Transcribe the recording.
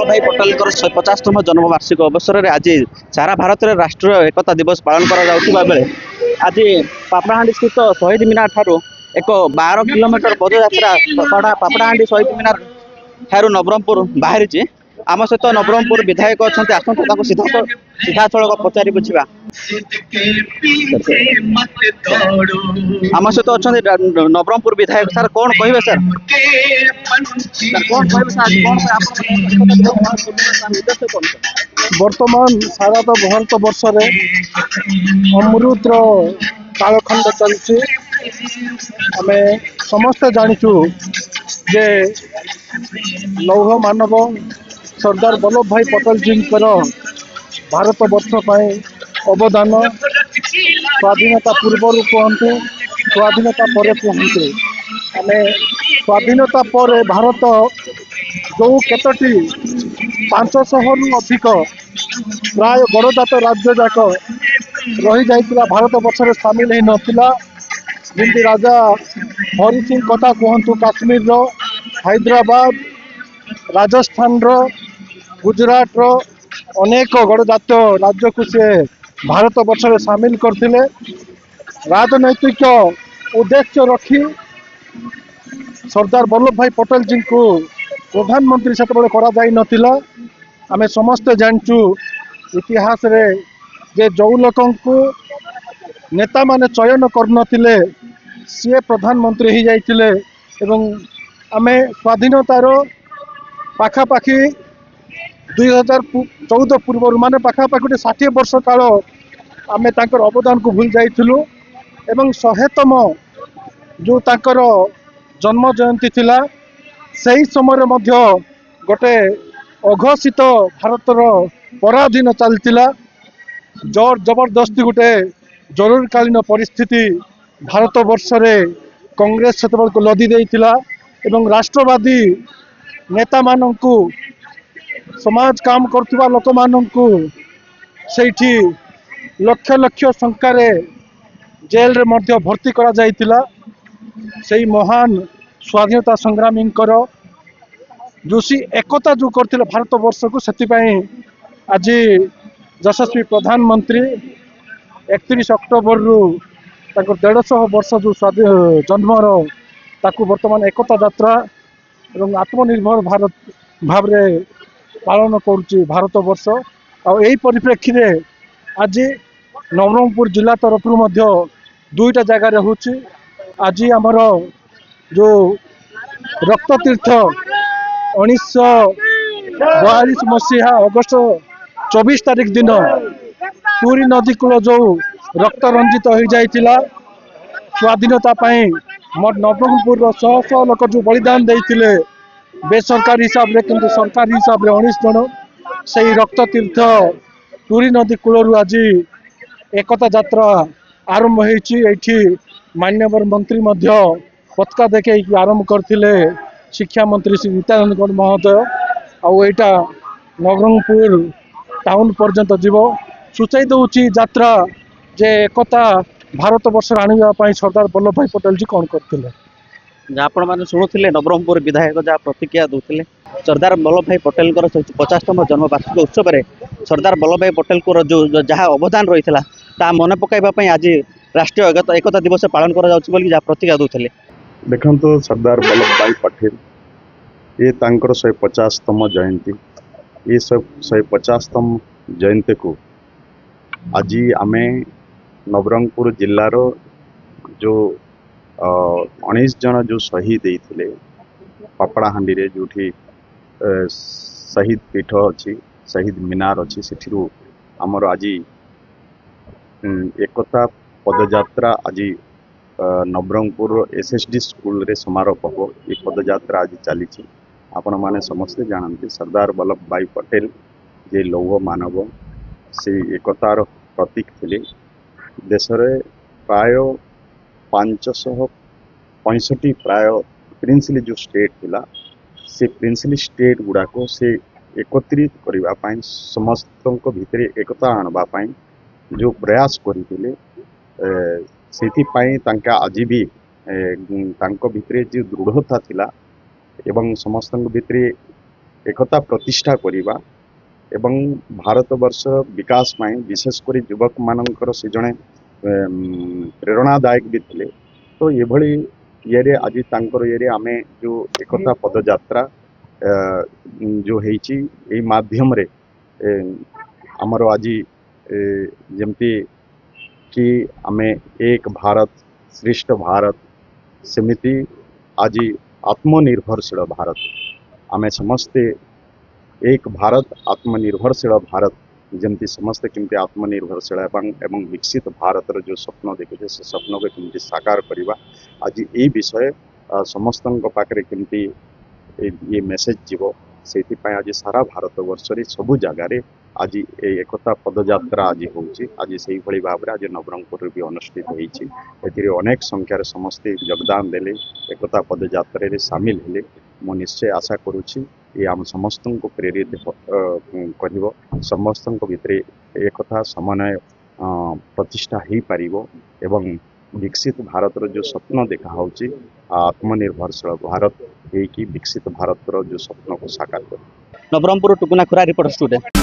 वल्लभ भाई पटेल 150तम जन्मवार्षिक अवसर में आज सारा भारत में राष्ट्रीय एकता दिवस पालन कर आज पापड़ाहांडी स्थित शहीद मीनार ठारू एक 12 किलोमीटर पदयात्रा पापड़ाहांडी शहीद मीनार ठारू नवरंगपुर बाहरी आम सहित नवरंगपुर विधायक अच्छा आसतु सीधा सड़क पचारि बुझा आम सहित अच्छा नवरंगपुर विधायक सर कौन कहे सर कौन वर्तमान सारा तो भारत वर्ष अमृतर कालखंड चलती आम समस्ते जाचु जे लौह मानव सरदार वल्लभ भाई पटेल जी भारत वर्ष अवदान स्वाधीनता पूर्वर कहतु स्वाधीनता पर कहतु आम स्वाधीनता पर भारत जो कतोटी 500 रु अधिक प्राय गणजात राज्य जाक रही जाइतिला भारत वर्ष में सामिल हो नाला जमी राजा हरि सिंह कथा कहतु काश्मीर हैदराबाद राजस्थान गुजरात अनेक गणजात राज्य को सी भारत वर्ष में सामिल करते राजनैतिक उद्देश्य रखी सरदार वल्लभ भाई पटेल जी को प्रधानमंत्री से आम समस्ते जानचु इतिहास रे जे जो लोक नेता माने चयन करनथिले सी प्रधानमंत्री ही जाइथिले एवं आमे स्वाधीनतार पाखापाखि 2014 पूर्व माने पाखापाखि 60 वर्ष काल आमे तांकर अवदान को भूल जाइथिलु एवं 100तम जो तांकर जन्म जयंती थिला सही समय मध्य गोटे अघोषित भारतर पराधीन चलतिला जोर जबरदस्ती गोटे जरूरकालीन परिस्थिति भारत वर्ष रे कांग्रेस से लदी देइतिला एवं राष्ट्रवादी नेता माननकु समाज काम करथिबा लोक माननकु सेठी लक्ष लक्ष संख्यार जेल रे मध्य भर्ती करा जाइतिला सेही महान स्वाधीनता संग्रामी जो सी एकता जो करथिले भारत वर्ष को सेतिपई आज यशस्वी प्रधानमंत्री 31 अक्टोबर रु 150 वर्ष जो जन्मर ताकू वर्तमान एकता यात्रा एवं आत्मनिर्भर भारत भाव में पालन करुच्ची भारत वर्ष आई परिप्रेक्षी में आज नवरंगपुर जिला तरफ दुईटा जगार होची आज आमर जो रक्ततीर्थ 1942 मसीहा अगस्ट 24 तारीख दिन पुरी नदी कूल जो रक्त रंजित हो जाइतिला स्वाधीनता नवरंगपुर 100 लोक जो बलिदान देइतिले बेसरकारी हिसाब रे किंतु सरकारी हिसाब रे 19 जन से रक्त तीर्थ पुरी नदी कूल आज एकता यात्रा आरंभ होती मान्यवर मंत्री पताका देखे आरंभ करते शिक्षा मंत्री श्री नित्यानंद गौड़ महोदय आईटा नवरंगपुर टाउन पर्यंत जीव सूचाई दूची यात्रा जे एकता भारत वर्ष आने सरदार वल्लभ भाई पटेल जी कौन करते आपण मैंने शुणुले नवरंगपुर विधायक जहाँ प्रतिक्रिया दूसरे सरदार वल्लभ भाई पटेल 50तम जन्मवार्षिक उत्सव में सरदार वल्लभ भाई पटेल को जो जहाँ अवदान रही है मन पकाइवाई आज राष्ट्रीय एकता दिवस पालन कर प्रतिक्रिया दूसरे देखो सरदार वल्लभ भाई पटेल ये 150तम जयंती ये 150तम जयंती को आज आम नवरंगपुर जिलार जो 19 जन जो शहीद होते पापड़ाहांडी रे जो शहीद पीठ अच्छी शहीद मीनार अच्छी से आमर आज एकता पदयात्रा आज नवरंगपुर एसएसडी स्कूल रे समारोह हो ये पदयात्रा आज चली आपण माने समस्ते जानते सरदार वल्लभ भाई पटेल जे लौह मानव से एकतार प्रतीक थे देश रे प्राय 565 प्राय प्रिंसली जो स्टेट थिला से प्रिंसली स्टेट गुड़ाक से एकत्रित करने समस्त भितर एकता आनवाई जो प्रयास करते से आज भी भितर जो दृढ़ता थिला एवं समस्त भितर एकता प्रतिष्ठा करिबा एवं भारतवर्ष विकास में विशेषकर युवक मानकर से जड़े प्रेरणादायक भी थे। तो ये ये आज ये आमे जो एकता पदयात्रा जो है माध्यम रे आमर आज जमती कि आमे एक भारत श्रेष्ठ भारत सेमिति आज आत्मनिर्भरशील भारत आमे समस्ते एक भारत आत्मनिर्भरशील भारत जमती समस्ते केमती आत्मनिर्भरशील एवं विकसित भारत जो स्वप्न देखुचे से स्वप्न को केमती साकार करवा आज ये विषय समस्त पाखे केमती ये मेसेज जीव से आज सारा भारत वर्ष सबु जगार आज एकता पदयात्रा आज होची आज से भाव में आज नवरंगपुर भी अनुष्ठित होती अनेक संख्यार समस्ते योगदान देले एकता पदयात्रा रे सामिल हेले मु निश्चय आशा करुच्ची ये आम समस्त को प्रेरित कर समस्त भितर एकता समन्वय प्रतिष्ठा हो पार एवं विकसित भारत जो स्वप्न देखा होची आत्मनिर्भरशील भारत है कि विकसित भारत जो स्वप्न को साकार कर। नवरंगपुर टुकुना खुरा रिपोर्ट स्टूडेंट।